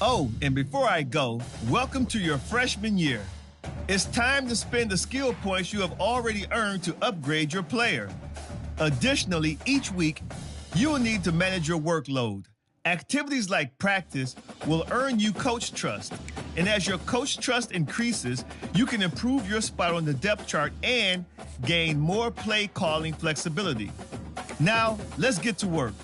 Oh, and before I go, welcome to your freshman year. It's time to spend the skill points you have already earned to upgrade your player. Additionally, each week, you will need to manage your workload. Activities like practice will earn you coach trust. And as your coach trust increases, you can improve your spot on the depth chart and gain more play calling flexibility. Now, let's get to work.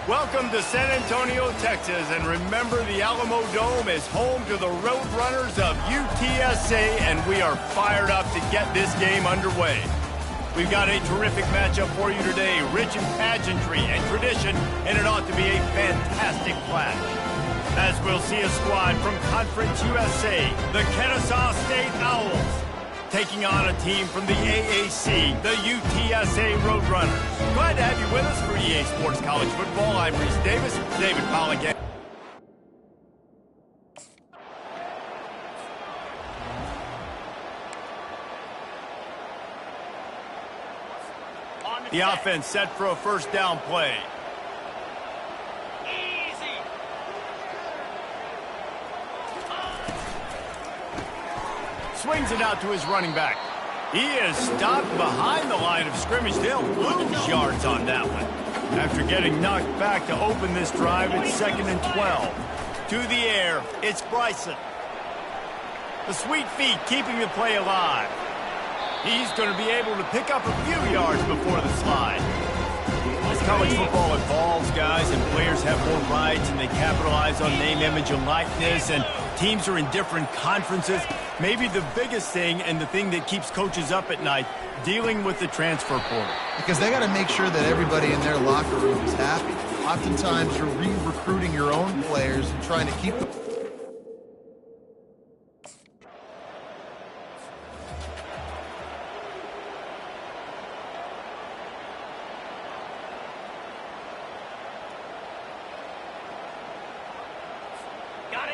Welcome to San Antonio, Texas, and remember the Alamo Dome is home to the Roadrunners of UTSA, and we are fired up to get this game underway. We've got a terrific matchup for you today, rich in pageantry and tradition, and it ought to be a fantastic clash. As we'll see a squad from Conference USA, the Kennesaw State Owls, taking on a team from the AAC, the UTSA Roadrunners. Glad to have you with us for EA Sports College Football. I'm Reese Davis, David Pollock. The offense set for a first down play. Easy. Swings it out to his running back. He is stopped behind the line of scrimmage. They'll lose yards on that one. After getting knocked back to open this drive, it's 2nd and 12. To the air, it's Bryson. The sweet feet keeping the play alive. He's going to be able to pick up a few yards before the slide. As college football evolves, guys, and players have more rights and they capitalize on name, image, and likeness, and teams are in different conferences, maybe the biggest thing and the thing that keeps coaches up at night, dealing with the transfer portal. Because they got to make sure that everybody in their locker room is happy. Oftentimes, you're re-recruiting your own players and trying to keep them.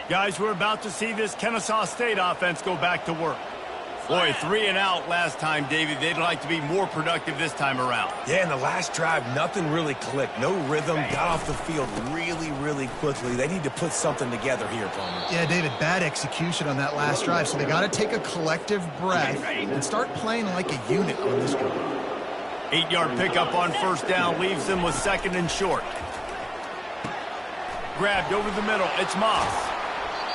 Guys, we're about to see this Kennesaw State offense go back to work. Boy, 3 and out last time, Davey. They'd like to be more productive this time around. Yeah, in the last drive, nothing really clicked. No rhythm, got off the field really quickly. They need to put something together here, Palmer. Yeah, David, bad execution on that last drive, so they got to take a collective breath and start playing like a unit on this one. 8-yard pickup on first down leaves them with 2nd and short. Grabbed over the middle. It's Moss.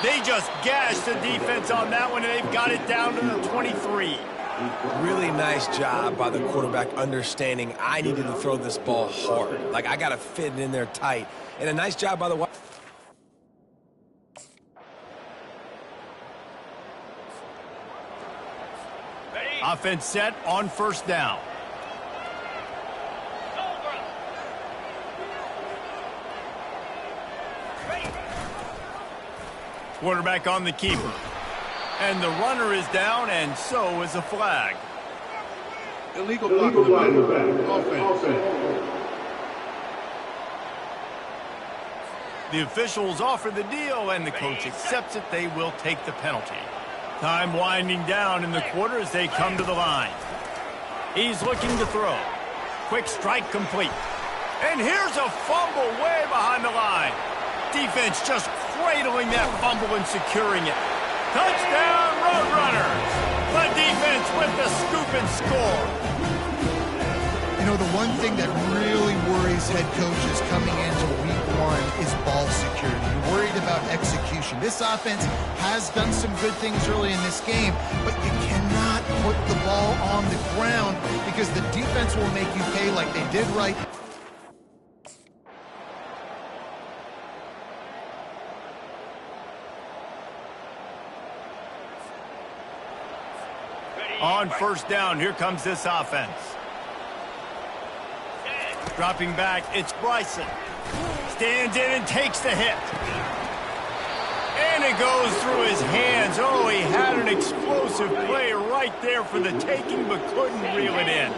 They just gashed the defense on that one, and they've got it down to the 23. Really nice job by the quarterback understanding I needed to throw this ball hard. Like, I got to fit it in there tight. And a nice job by the wide. Offense set on first down. Quarterback on the keeper. And the runner is down, and so is a flag. Illegal blocking offense. The officials offer the deal, and the coach accepts it. They will take the penalty. Time winding down in the quarter as they come to the line. He's looking to throw. Quick strike complete. And here's a fumble way behind the line. Defense just cradling that fumble and securing it. Touchdown, Roadrunners! The defense with the scoop and score. You know, the one thing that really worries head coaches coming into week 1 is ball security. You're worried about execution. This offense has done some good things early in this game, but you cannot put the ball on the ground because the defense will make you pay like they did right. On first down, here comes this offense. Dropping back, it's Bryson. Stands in and takes the hit. And it goes through his hands. Oh, he had an explosive play right there for the taking, but couldn't reel it in.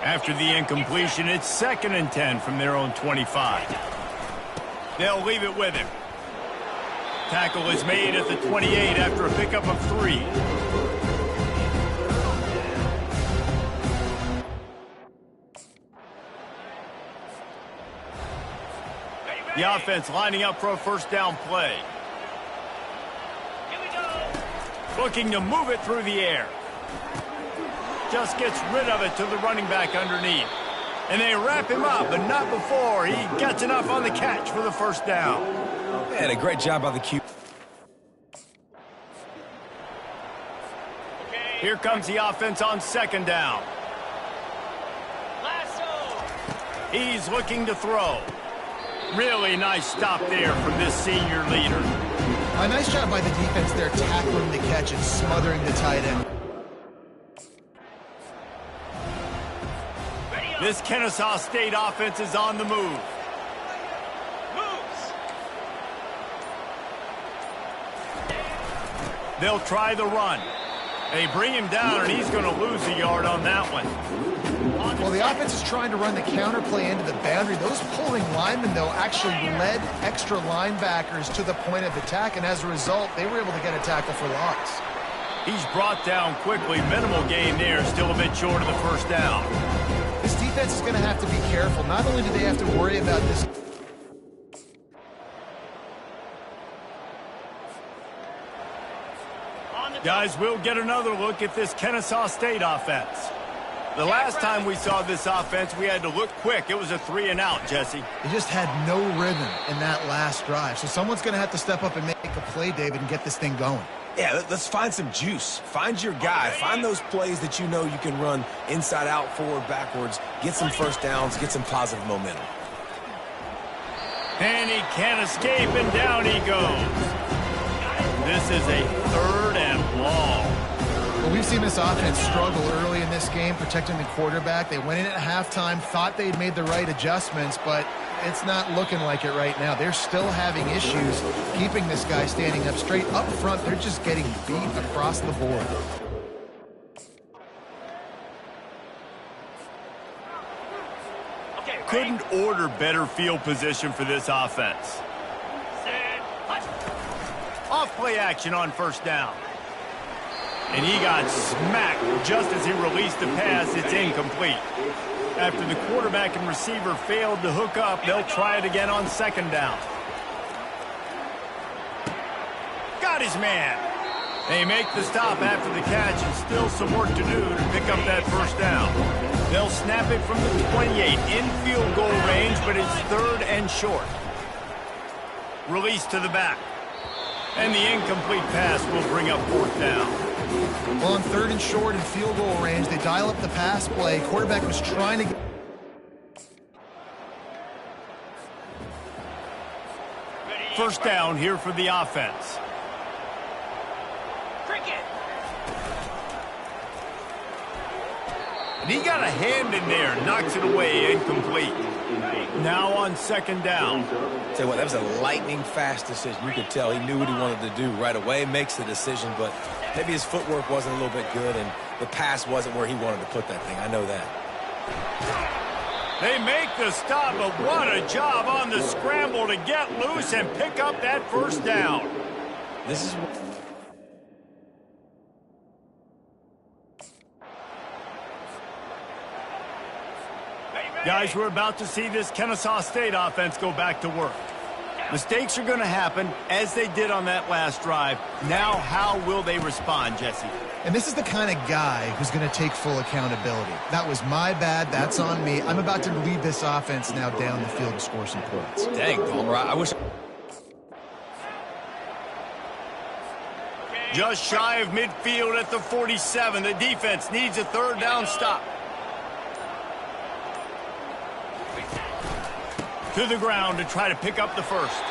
After the incompletion, it's 2nd and 10 from their own 25. They'll leave it with him. Tackle is made at the 28 after a pickup of 3. The offense lining up for a first down play. Here we go. Looking to move it through the air. Just gets rid of it to the running back underneath. And they wrap him up, but not before he gets enough on the catch for the first down. And a great job by the Q. Here comes the offense on 2nd down. He's looking to throw. Really nice stop there from this senior leader. A nice job by the defense there, tackling the catch and smothering the tight end. This Kennesaw State offense is on the move. They'll try the run. They bring him down, and he's going to lose a yard on that one. Well, the offense is trying to run the counter play into the boundary. Those pulling linemen, though, actually led extra linebackers to the point of attack, and as a result, they were able to get a tackle for loss. He's brought down quickly. Minimal gain there, still a bit short of the first down. This defense is going to have to be careful. Not only do they have to worry about this. Guys, we'll get another look at this Kennesaw State offense. The last time we saw this offense, we had to look quick. It was a 3-and-out, Jesse. They just had no rhythm in that last drive. So someone's going to have to step up and make a play, David, and get this thing going. Yeah, let's find some juice. Find your guy. Find those plays that you know you can run inside out, forward, backwards. Get some first downs. Get some positive momentum. And he can't escape, and down he goes. This is a 3rd and long. Well, we've seen this offense struggle early in this game, protecting the quarterback. They went in at halftime, thought they'd made the right adjustments, but it's not looking like it right now. They're still having issues keeping this guy standing up straight. Up front, they're just getting beat across the board. Couldn't order better field position for this offense. Off play action on first down. And he got smacked just as he released the pass. It's incomplete. After the quarterback and receiver failed to hook up, they'll try it again on 2nd down. Got his man. They make the stop after the catch, and still some work to do to pick up that first down. They'll snap it from the 28 in field goal range, but it's 3rd and short. Release to the back. And the incomplete pass will bring up 4th down. Well, on 3rd and short in field goal range, they dial up the pass play. Quarterback was trying to get... First down here for the offense. And he got a hand in there, knocks it away, incomplete. Now on 2nd down. Tell you what, that was a lightning-fast decision. You could tell he knew what he wanted to do right away, makes the decision, but maybe his footwork wasn't a little bit good, and the pass wasn't where he wanted to put that thing. I know that. They make the stop, but what a job on the scramble to get loose and pick up that first down. This is... Guys, we're about to see this Kennesaw State offense go back to work. Mistakes are going to happen, as they did on that last drive. Now, how will they respond, Jesse? And this is the kind of guy who's going to take full accountability. That was my bad. That's on me. I'm about to lead this offense now down the field to score some points. Dang, Palmer, I wish... Just shy of midfield at the 47. The defense needs a 3rd down stop. To the ground to try to pick up the first.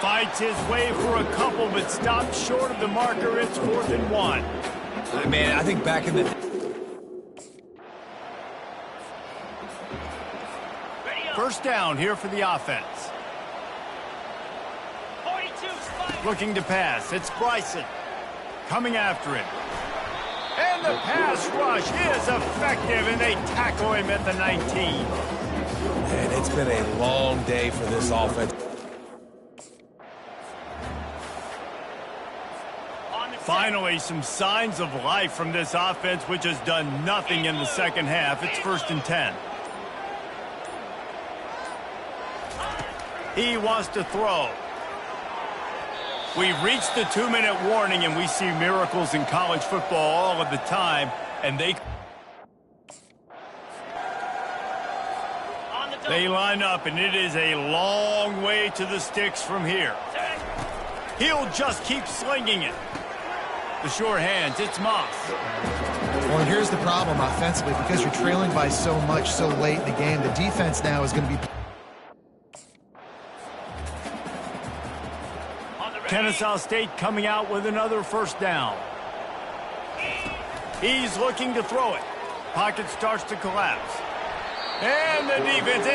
Fights his way for a couple, but stops short of the marker. It's 4th and 1. Man, I think back in the... First down here for the offense. Looking to pass. It's Bryson. Coming after him. And the pass rush is effective, and they tackle him at the 19. And it's been a long day for this offense. Finally, some signs of life from this offense, which has done nothing in the second half. It's 1st and 10. He wants to throw. We've reached the 2-minute warning, and we see miracles in college football all of the time, and they line up, and it is a long way to the sticks from here. He'll just keep slinging it. The sure hands, it's Moss. Well, here's the problem offensively. Because you're trailing by so much so late in the game, the defense now is going to be... Kennesaw State coming out with another first down. He's looking to throw it. Pocket starts to collapse. And the defense,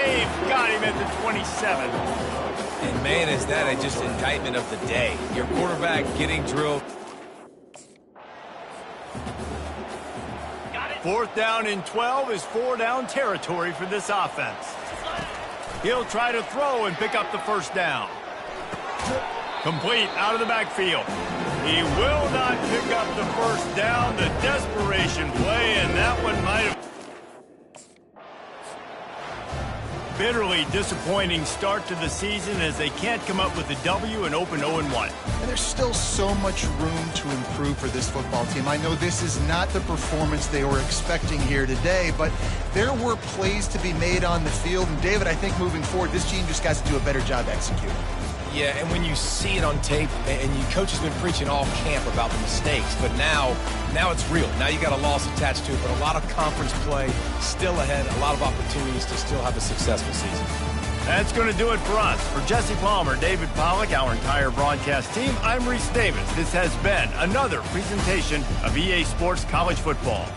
got him at the 27. And man, is that just an indictment of the day. Your quarterback getting drilled. 4th down and 12 is 4-down territory for this offense. He'll try to throw and pick up the first down. Complete out of the backfield. He will not pick up the first down. The desperation play, and that one might have... Bitterly disappointing start to the season as they can't come up with a W and open 0-1. And there's still so much room to improve for this football team. I know this is not the performance they were expecting here today, but there were plays to be made on the field. And David, I think moving forward, this team just has to do a better job executing. Yeah, and when you see it on tape, and your coach has been preaching all camp about the mistakes, but now it's real. Now you got a loss attached to it, but a lot of conference play still ahead, a lot of opportunities to still have a successful season. That's going to do it for us. For Jesse Palmer, David Pollack, our entire broadcast team, I'm Reese Davis. This has been another presentation of EA Sports College Football.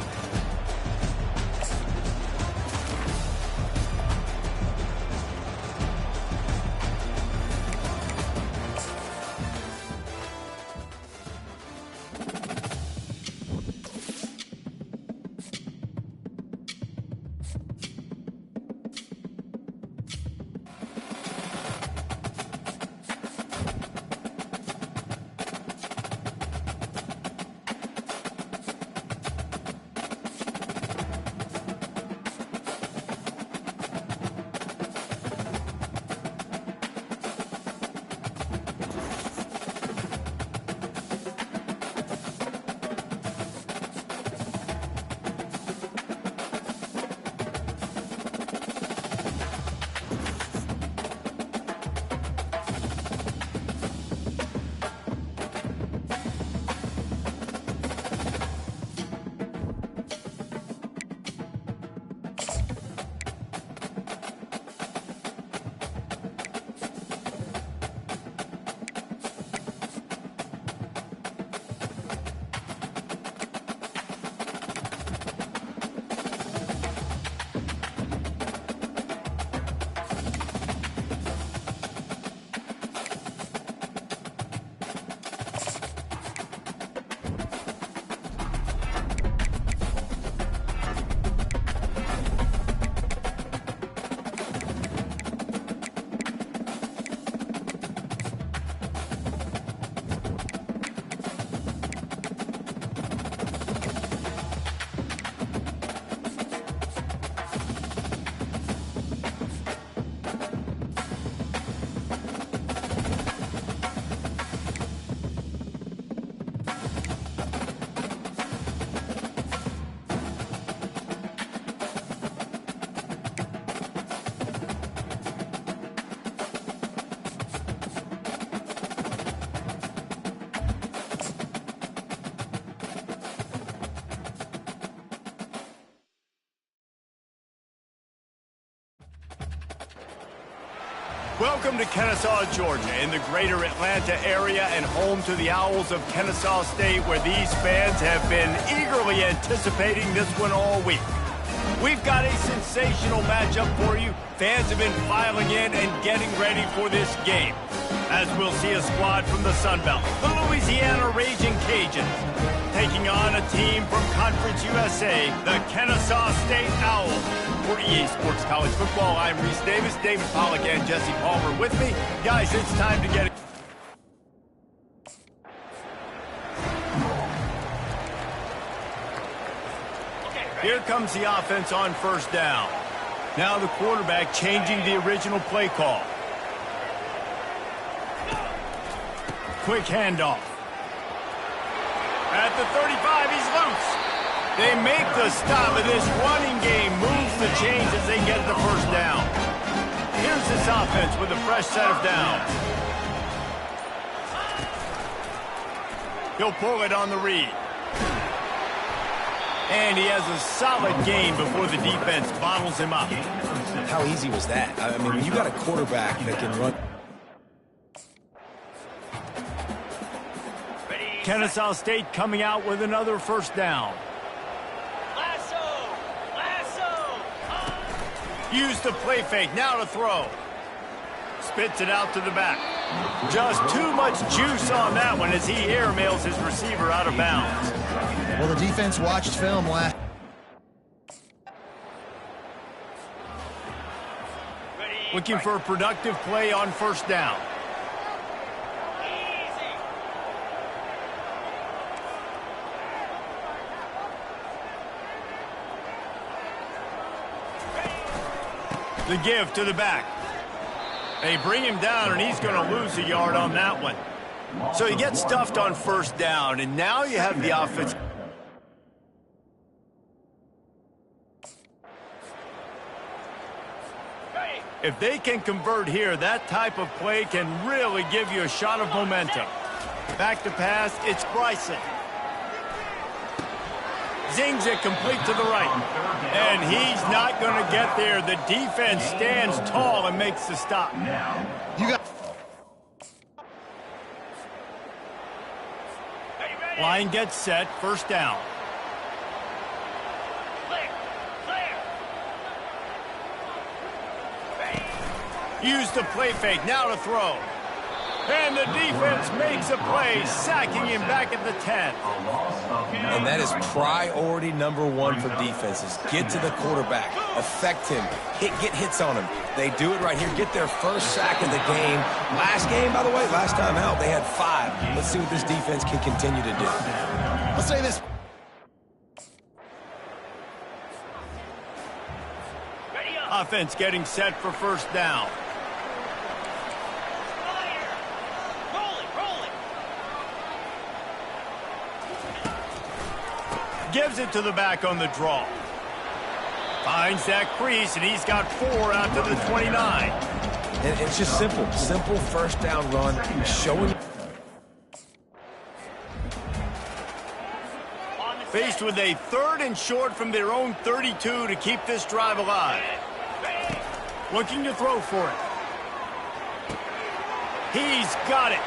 Welcome to Kennesaw, Georgia, in the greater Atlanta area and home to the Owls of Kennesaw State, where these fans have been eagerly anticipating this one all week. We've got a sensational matchup for you. Fans have been filing in and getting ready for this game, as we'll see a squad from the Sun Belt, the Louisiana Raging Cajuns, taking on a team from Conference USA, the Kennesaw State Owls. For EA Sports College Football, I'm Reese Davis, David Pollack, and Jesse Palmer with me. Guys, it's time to get it. Here comes the offense on first down. Now the quarterback changing the original play call. Quick handoff. At the 35, he's loose. They make the stop, and this running game moves the chains as they get the first down. Here's this offense with a fresh set of downs. He'll pull it on the read. And he has a solid gain before the defense bottles him up. How easy was that? I mean, when you got a quarterback that can run... Kennesaw State coming out with another first down. Use the play fake, now to throw. Spits it out to the back. Just too much juice on that one as he airmails his receiver out of bounds. Well, the defense watched film last. Looking for a productive play on first down. The give to the back. They bring him down, and he's going to lose a yard on that one. So he gets stuffed on first down, and now you have the offense. If they can convert here, that type of play can really give you a shot of momentum. Back to pass, it's Bryson. Zings it complete to the right. And he's not going to get there. The defense stands tall and makes the stop. You got. Line gets set, first down. Use the play fake, now to throw. And the defense makes a play, sacking him back at the 10. And that is priority number one for defenses. Get to the quarterback, affect him, get hits on him. They do it right here, get their first sack of the game. Last game, by the way, last time out, they had 5. Let's see what this defense can continue to do. I'll say this. Offense getting set for first down. Gives it to the back on the draw. Finds that crease, and he's got 4 out to the 29. And it's just simple first down run, showing. Faced with a 3rd and short from their own 32 to keep this drive alive. Looking to throw for it. He's got it.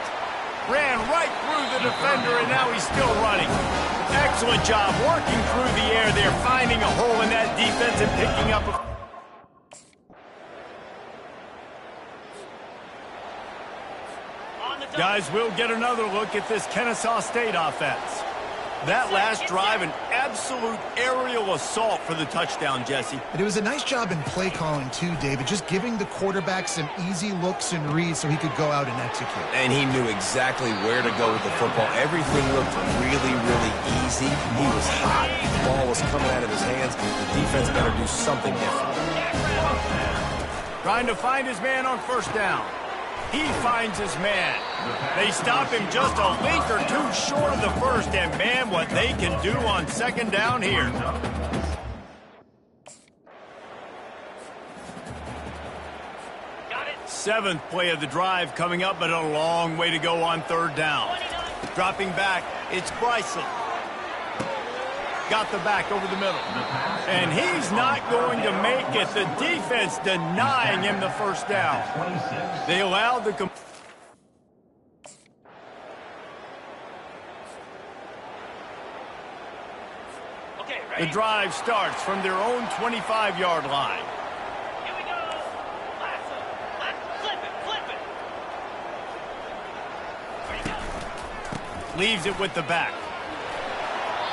Ran right through the defender, and now he's still running. Excellent job working through the air there, finding a hole in that defense and picking up a... Guys, we'll get another look at this Kennesaw State offense. That last drive, an absolute aerial assault for the touchdown, Jesse. But it was a nice job in play calling too, David, just giving the quarterback some easy looks and reads so he could go out and execute. And he knew exactly where to go with the football. Everything looked really easy. He was hot. The ball was coming out of his hands. The defense better do something different. Trying to find his man on first down. He finds his man. They stop him just a link or 2 short of the first, and man, what they can do on second down here. Got it. 7th play of the drive coming up, but a long way to go on third down. Dropping back, it's Bryson. Got the back over the middle. And he's not going to make it. The defense denying him the first down. They allowed the... The drive starts from their own 25-yard line. Here we go. Flip it. Ready, go. Leaves it with the back.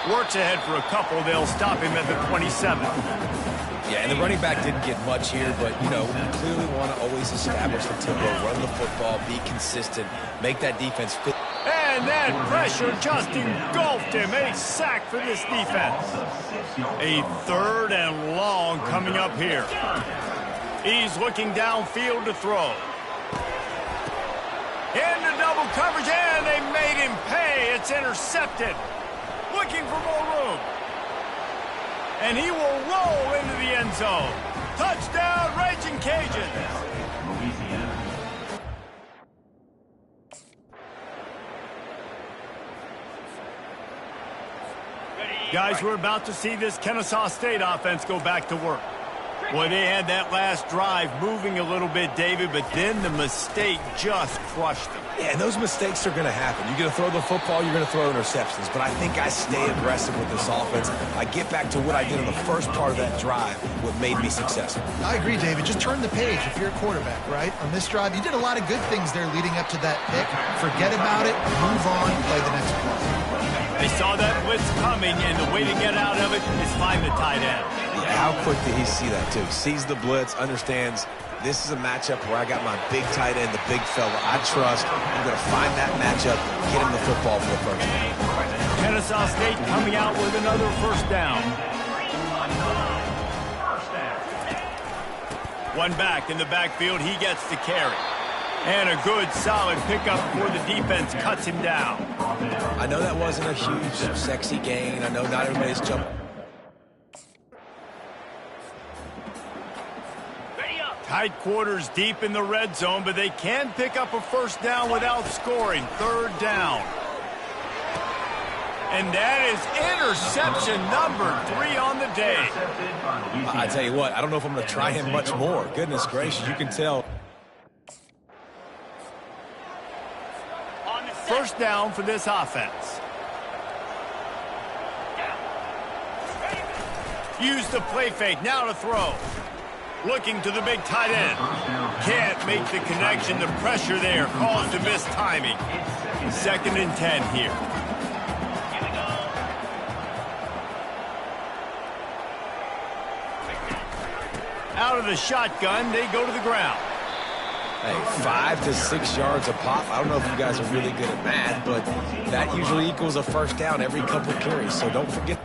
Works ahead for a couple. They'll stop him at the 27. Yeah, and the running back didn't get much here, but, you know, you clearly want to always establish the tempo, run the football, be consistent, make that defense fit. And that pressure just engulfed him. A sack for this defense. A 3rd and long coming up here. He's looking downfield to throw. Into double coverage, and they made him pay. It's intercepted. Looking for more room. And he will roll into the end zone. Touchdown, Raging Cajuns. Guys, we're about to see this Kennesaw State offense go back to work. Well, they had that last drive moving a little bit, David, but then the mistake just crushed them. Yeah, and those mistakes are going to happen. You're going to throw the football, you're going to throw interceptions. But I think I stay aggressive with this offense. I get back to what I did in the first part of that drive, what made me successful. I agree, David. Just turn the page if you're a quarterback, right? On this drive, you did a lot of good things there leading up to that pick. Forget about it, move on, play the next play. They saw that blitz coming, and the way to get out of it is find the tight end. Yeah, how quick did he see that, too? Sees the blitz, understands this is a matchup where I got my big tight end, the big fella I trust. I'm going to find that matchup, get him the football for the first down. Kennesaw State coming out with another first down. One back in the backfield, he gets the carry. And a good, solid pickup before the defense cuts him down. I know that wasn't a huge, sexy gain. I know not everybody's jumping. Tight quarters deep in the red zone, but they can pick up a first down without scoring. Third down. And that is interception number 3 on the day. I tell you what, I don't know if I'm going to try him much more. Goodness gracious, you can tell. First down for this offense. Use the play fake, now to throw. Looking to the big tight end. Can't make the connection. The pressure there caused a missed timing. 2nd and 10 here. Out of the shotgun, they go to the ground. Hey, 5 to 6 yards a pop. I don't know if you guys are really good at math, but that usually equals a first down every couple of carries, so don't forget.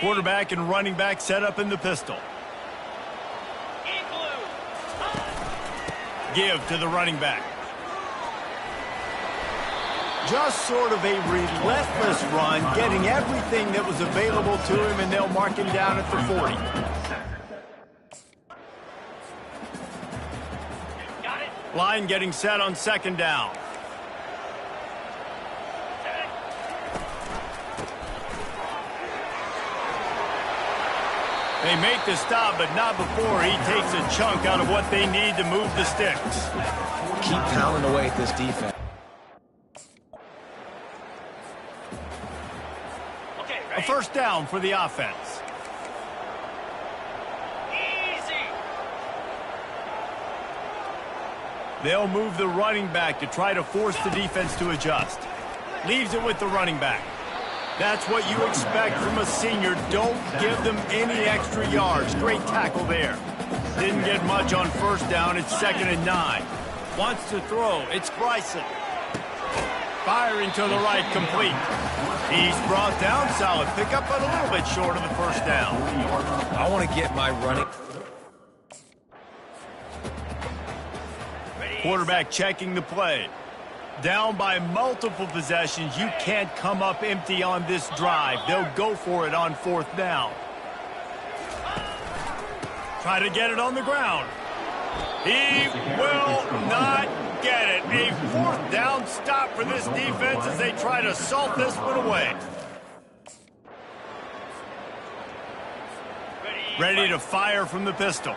Quarterback and running back set up in the pistol. Give to the running back. Just sort of a relentless run, getting everything that was available to him, and they'll mark him down at the 40. Line getting set on 2nd down. They make the stop, but not before he takes a chunk out of what they need to move the sticks. Keep pounding away at this defense. A first down for the offense. They'll move the running back to try to force the defense to adjust. Leaves it with the running back. That's what you expect from a senior. Don't give them any extra yards. Great tackle there. Didn't get much on first down. It's 2nd and 9. Wants to throw. It's Bryson. Firing to the right, complete. He's brought down. Solid pickup, but a little bit short of the first down. I want to get my running. Quarterback checking the play. Down by multiple possessions. You can't come up empty on this drive. They'll go for it on 4th down. Try to get it on the ground. He will not get it. A 4th down stop for this defense as they try to salt this one away. Ready to fire from the pistol.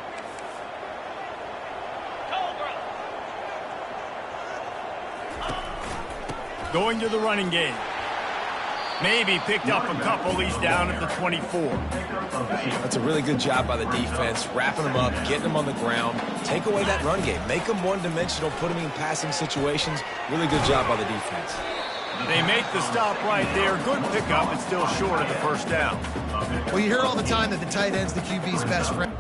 Going to the running game. Maybe picked up a couple. He's down at the 24. That's a really good job by the defense, wrapping them up, getting them on the ground. Take away that run game. Make them one-dimensional, put them in passing situations. Really good job by the defense. They make the stop right there. Good pickup. It's still short of the first down. Well, you hear all the time that the tight end's the QB's best friend.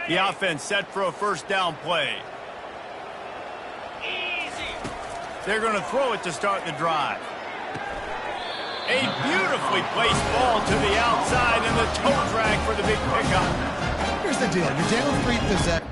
The offense set for a first down play. They're going to throw it to start the drive. A beautifully placed ball to the outside and the toe drag for the big pickup. Here's the deal. You're down 3 possessions.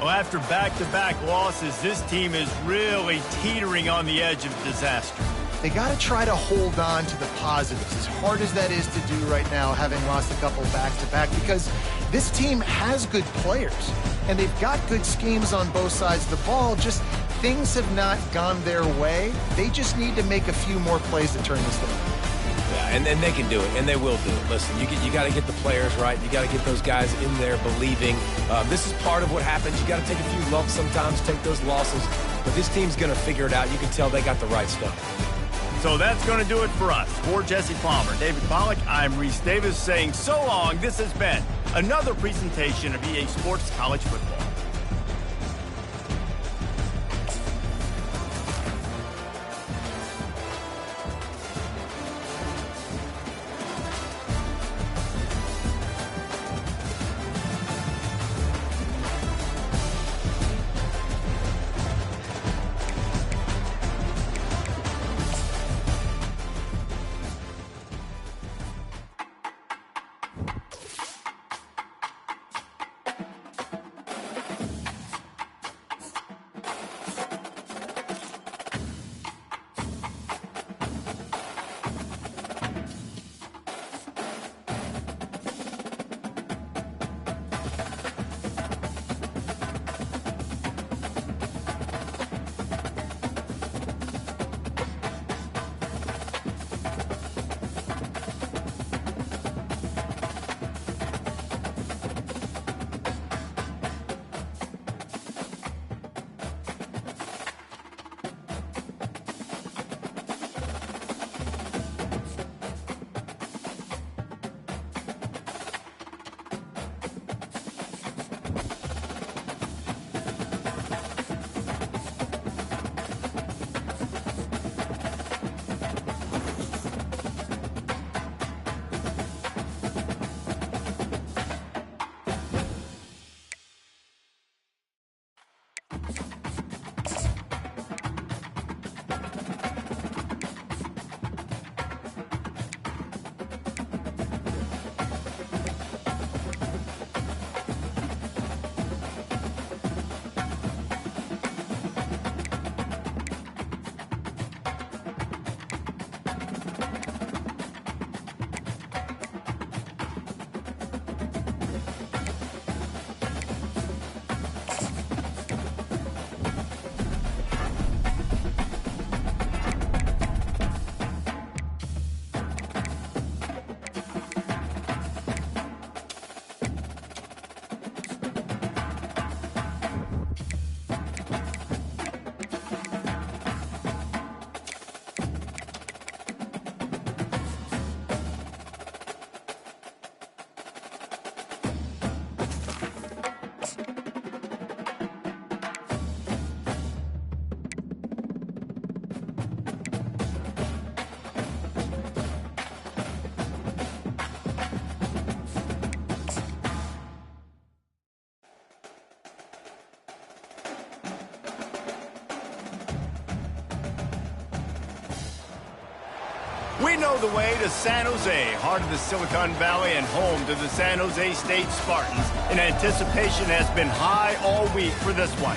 Well, after back-to-back losses, this team is really teetering on the edge of disaster. They got to try to hold on to the positives, as hard as that is to do right now, having lost a couple back-to-back, because this team has good players. and they've got good schemes on both sides of the ball. Just things have not gone their way. They just need to make a few more plays to turn this thing. Yeah, and they can do it, and they will do it. Listen, you got to get the players right. You got to get those guys in there believing. This is part of what happens. You got to take a few lumps sometimes, take those losses. But this team's going to figure it out. You can tell they got the right stuff. So that's going to do it for us. For Jesse Palmer, David Pollack, I'm Reese Davis saying so long. This has been another presentation of EA Sports College Football. We know the way to San Jose, heart of the Silicon Valley and home to the San Jose State Spartans. And anticipation has been high all week for this one.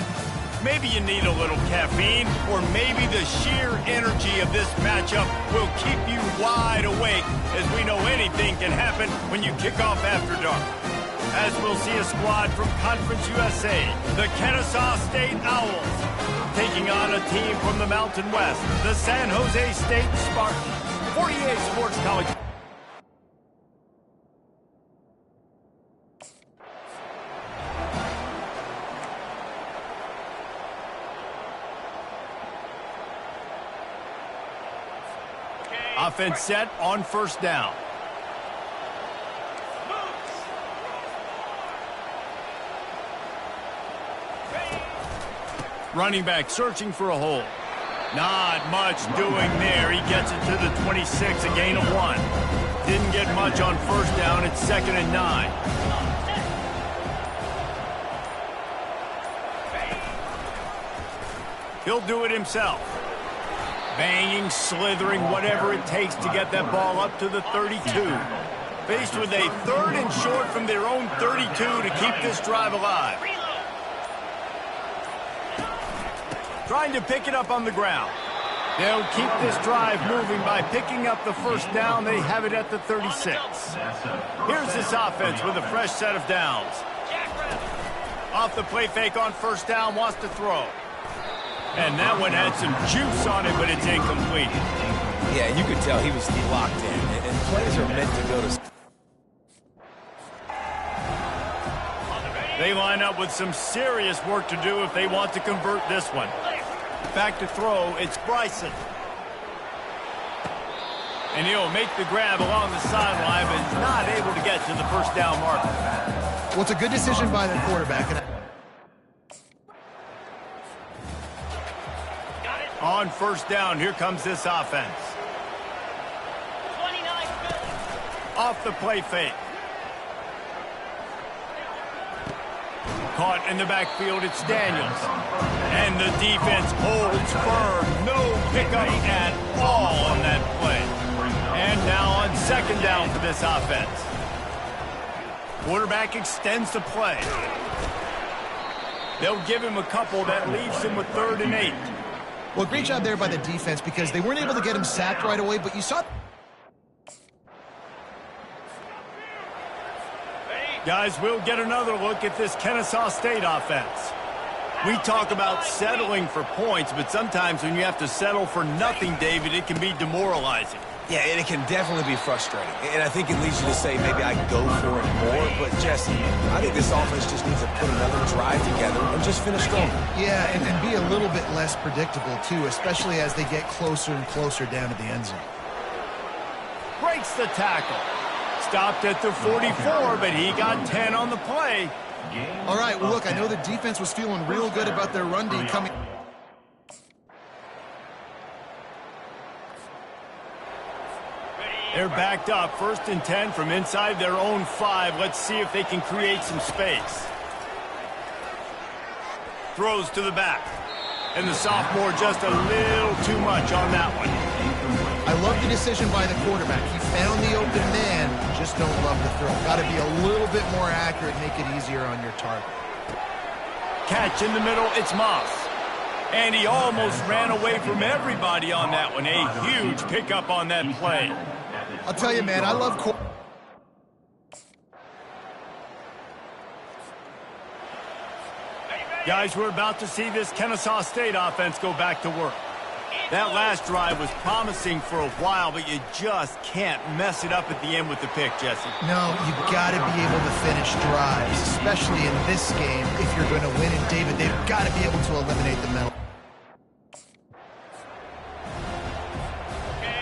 Maybe you need a little caffeine, or maybe the sheer energy of this matchup will keep you wide awake, as we know anything can happen when you kick off after dark. As we'll see a squad from Conference USA, the Kennesaw State Owls, taking on a team from the Mountain West, the San Jose State Spartans. 48 Sports College. Offense set on first down. Running back searching for a hole. Not much doing there. He gets it to the 26, a gain of 1. Didn't get much on first down. It's 2nd and 9. He'll do it himself. Banging, slithering, whatever it takes to get that ball up to the 32. Faced with a 3rd and short from their own 32 to keep this drive alive. Trying to pick it up on the ground. They'll keep this drive moving by picking up the first down. They have it at the 36. Here's this offense with a fresh set of downs. Off the play fake on first down, wants to throw. And that one had some juice on it, but it's incomplete. Yeah, you could tell he was locked in. And plays are meant to go to... They line up with some serious work to do if they want to convert this one. Back to throw, it's Bryson. And he'll make the grab along the sideline, but is not able to get to the first down marker. Well, it's a good decision by the quarterback. On first down, here comes this offense. 29 Philly. Off the play fake. Caught in the backfield, it's Daniels. And the defense holds firm. No pickup at all on that play. And now on second down for this offense. Quarterback extends the play. They'll give him a couple. That leaves him with 3rd and 8. Well, great job there by the defense because they weren't able to get him sacked right away, but you saw... Guys, we'll get another look at this Kennesaw State offense. We talk about settling for points, but sometimes when you have to settle for nothing, David, it can be demoralizing. Yeah, and it can definitely be frustrating. And I think it leads you to say maybe I can go for it more. But, Jesse, I think this offense just needs to put another drive together and just finish strong. Yeah, and be a little bit less predictable, too, especially as they get closer and closer down to the end zone. Breaks the tackle. Stopped at the 44, but he got 10 on the play. All right, well, look, I know the defense was feeling real good about their run D coming... They're backed up, 1st and 10 from inside their own 5. Let's see if they can create some space. Throws to the back. And the sophomore just a little too much on that one. I love the decision by the quarterback. He found the open man, just don't love the throw. Got to be a little bit more accurate, make it easier on your target. Catch in the middle, it's Moss. And he almost ran away from everybody on that one. A huge pickup on that play. I'll tell you, man, I love... Guys, we're about to see this Kennesaw State offense go back to work. That last drive was promising for a while, but you just can't mess it up at the end with the pick, Jesse. No, you've got to be able to finish drives, especially in this game. If you're going to win, and David, they've got to be able to eliminate the mental.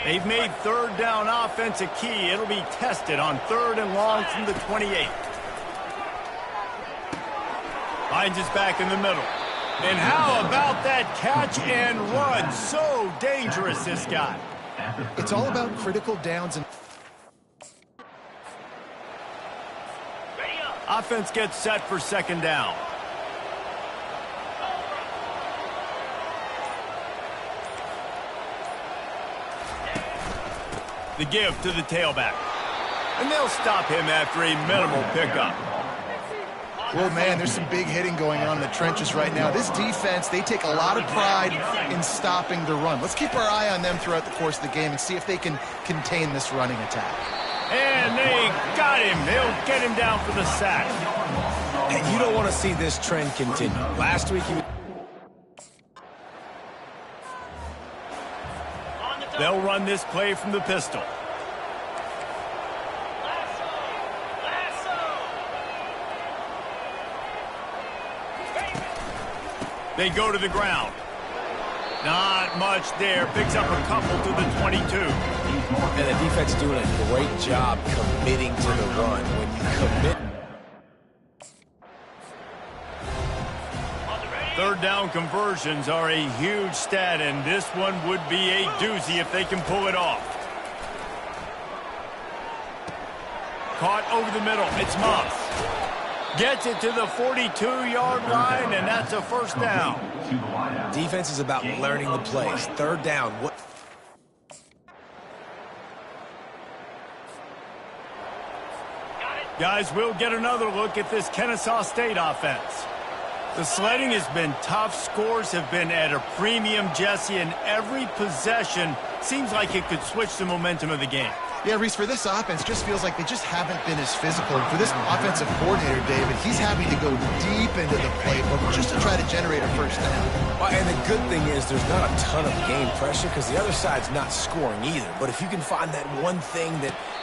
They've made 3rd down offense a key. It'll be tested on 3rd and long from the 28. Finds his back in the middle. And how about that catch and run? So dangerous, this guy. It's all about critical downs. And offense gets set for 2nd down. The give to the tailback. And they'll stop him after a minimal pickup. Well, man, there's some big hitting going on in the trenches right now. This defense, they take a lot of pride in stopping the run. Let's keep our eye on them throughout the course of the game and see if they can contain this running attack. And they got him. They'll get him down for the sack. And you don't want to see this trend continue. Last week, they'll run this play from the pistol. They go to the ground. Not much there. Picks up a couple to the 22. And the defense doing a great job committing to the run. When you commit... 3rd down conversions are a huge stat, and this one would be a doozy if they can pull it off. Caught over the middle. It's Moss. Gets it to the 42-yard line, and that's a 1st down. Defense is about learning the plays. 3rd down. Guys, we'll get another look at this Kennesaw State offense. The sledding has been tough. Scores have been at a premium, Jesse, and every possession seems like it could switch the momentum of the game. Yeah, Reese, for this offense, just feels like they just haven't been as physical. And for this offensive coordinator, David, he's having to go deep into the playbook just to try to generate a first down. Well, and the good thing is there's not a ton of game pressure because the other side's not scoring either. But if you can find that one thing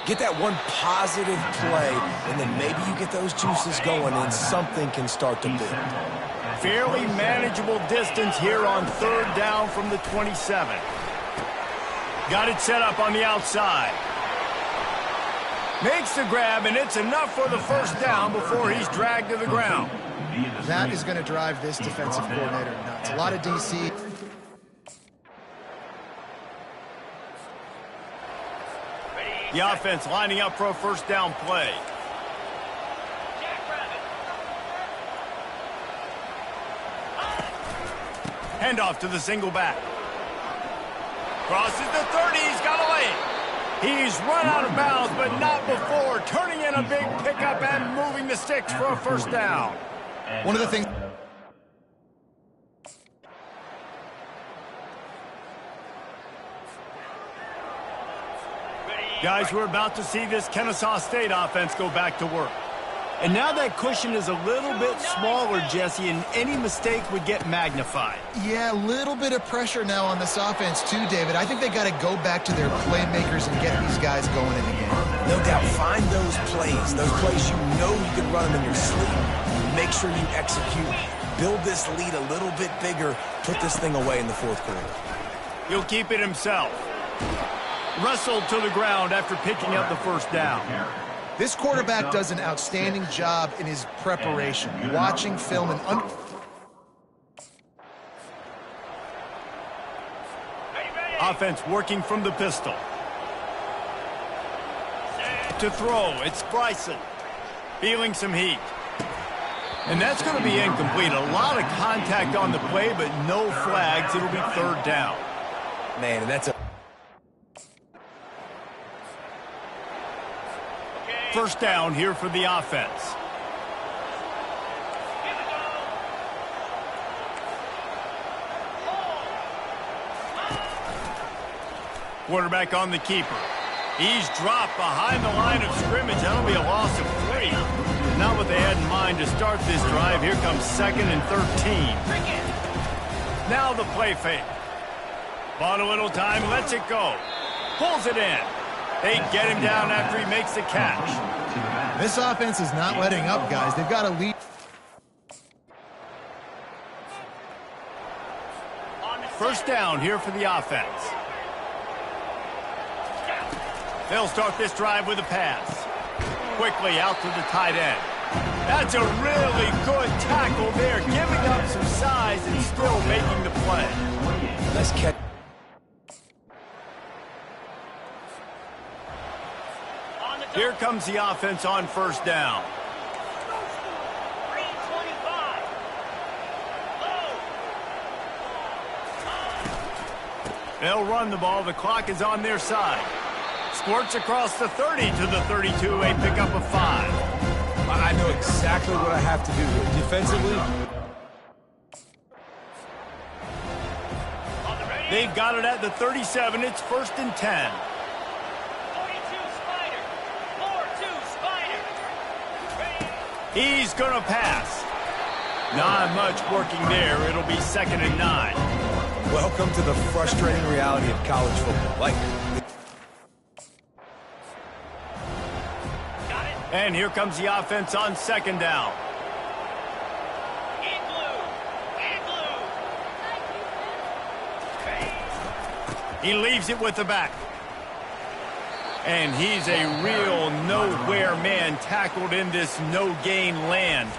get that one positive play, and then maybe you get those juices going and something can start to build. Fairly manageable distance here on 3rd down from the 27. Got it set up on the outside. Makes the grab, and it's enough for the first down before he's dragged to the ground. That is going to drive this defensive coordinator nuts. A lot of DC. The offense lining up for a first down play. Handoff to the single back. Crosses the 30, he's got to lay it. He's run out of bounds, but not before turning in a big pickup and moving the sticks for a first down. One of the things... Guys, we're about to see this Kennesaw State offense go back to work. And now that cushion is a little bit smaller, Jesse, and any mistake would get magnified. Yeah, a little bit of pressure now on this offense too, David. I think they got to go back to their playmakers and get these guys going in the game. No doubt, find those plays you know you can run them in your sleep. Make sure you execute. Build this lead a little bit bigger. Put this thing away in the 4th quarter. He'll keep it himself. Wrestled to the ground after picking up the first down. This quarterback does an outstanding job in his preparation, watching film and... Offense working from the pistol. To throw, it's Bryson. Feeling some heat. And that's going to be incomplete. A lot of contact on the play, but no flags. It'll be 3rd down. Man, and that's a... First down here for the offense. Quarterback on the keeper. He's dropped behind the line of scrimmage. That'll be a loss of 3. Not what they had in mind to start this drive. Here comes 2nd and 13. Now the play fake. Bought a little time, lets it go. Pulls it in. They get him down after he makes the catch. This offense is not letting up, guys. They've got to lead. First down here for the offense. They'll start this drive with a pass. Quickly out to the tight end. That's a really good tackle there, giving up some size and still making the play. Nice catch. Here comes the offense on first down. They'll run the ball. The clock is on their side. Squirts across the 30 to the 32. A pickup of 5. I know exactly what I have to do here. Defensively, they've got it at the 37. It's 1st and 10. He's going to pass. Not much working there. It'll be 2nd and 9. welcome to the frustrating reality of college football. And here comes the offense on 2nd down. He leaves it with the back. And he's a real nowhere man tackled in this no-gain land.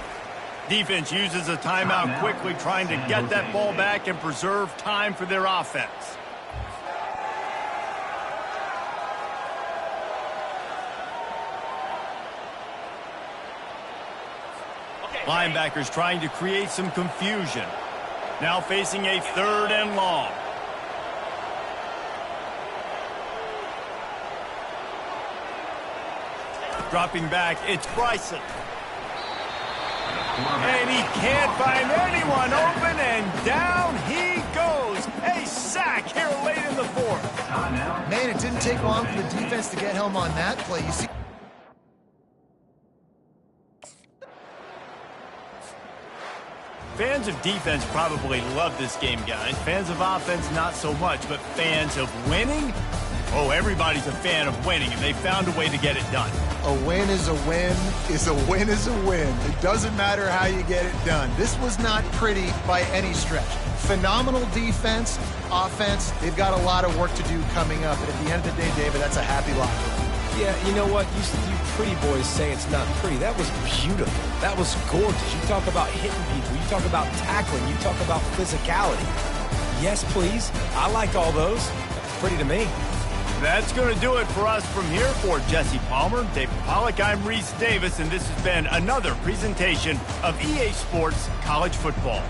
Defense uses a timeout quickly, trying to get that ball back and preserve time for their offense. Linebackers trying to create some confusion. Now facing a 3rd and long. Dropping back, it's Bryson. And he can't find anyone open, and down he goes. A sack here late in the 4th. Man, it didn't take long for the defense to get home on that play. You see. Fans of defense probably love this game, guys. Fans of offense, not so much. But fans of winning? Oh, everybody's a fan of winning, and they found a way to get it done. A win is a win is a win is a win. It doesn't matter how you get it done. This was not pretty by any stretch. Phenomenal defense, offense. They've got a lot of work to do coming up. And at the end of the day, David, that's a happy locker room. Yeah, you know what? You pretty boys say it's not pretty. That was beautiful. That was gorgeous. You talk about hitting people. You talk about tackling. You talk about physicality. Yes, please. I like all those. It's pretty to me. That's going to do it for us from here. For Jesse Palmer, David Pollack, I'm Reese Davis, and this has been another presentation of EA Sports College Football.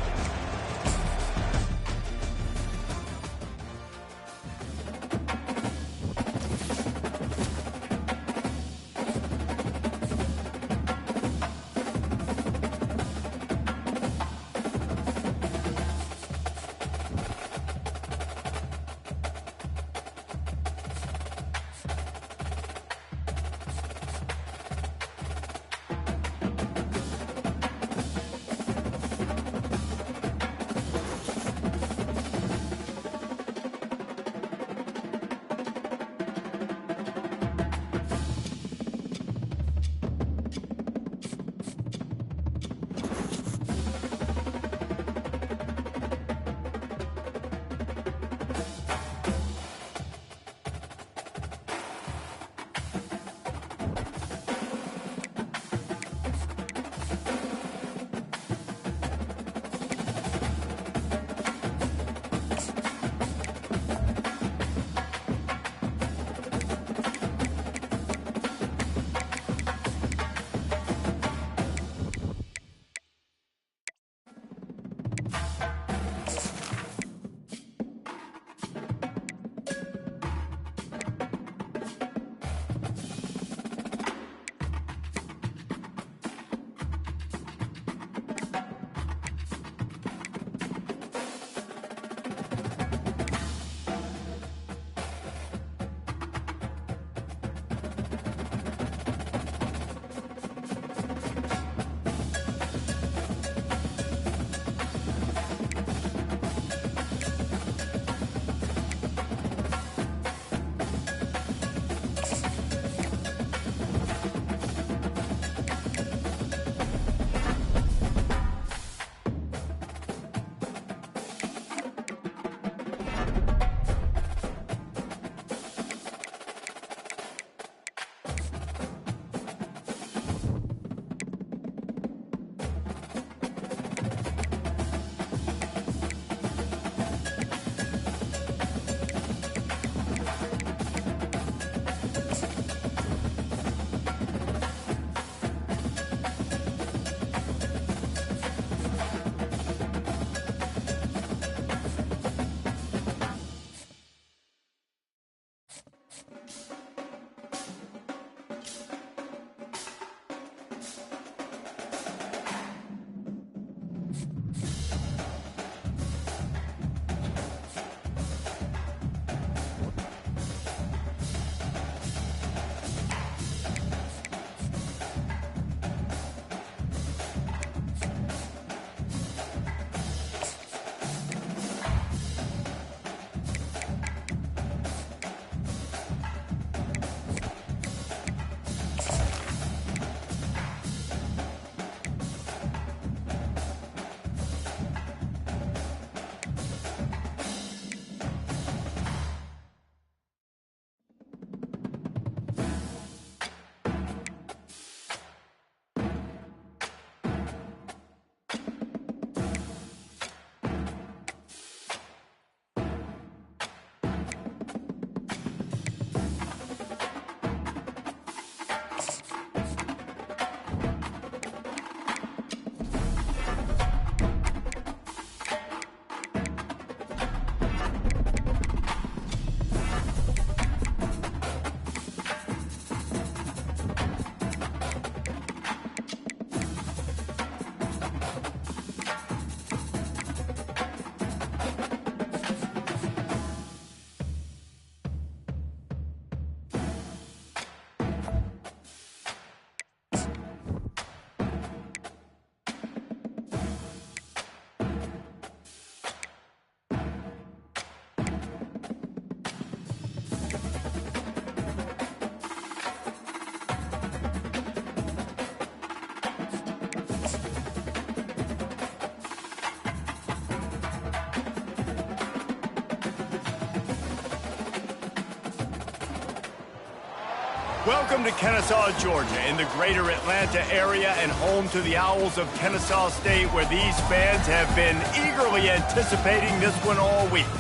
Welcome to Kennesaw, Georgia, in the greater Atlanta area and home to the Owls of Kennesaw State, where these fans have been eagerly anticipating this one all week.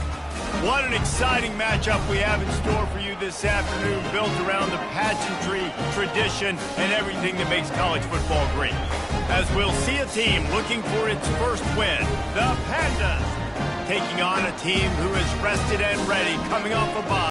What an exciting matchup we have in store for you this afternoon, built around the pageantry, tradition, and everything that makes college football great. As we'll see a team looking for its first win, the Pandas, taking on a team who is rested and ready, coming off a bye.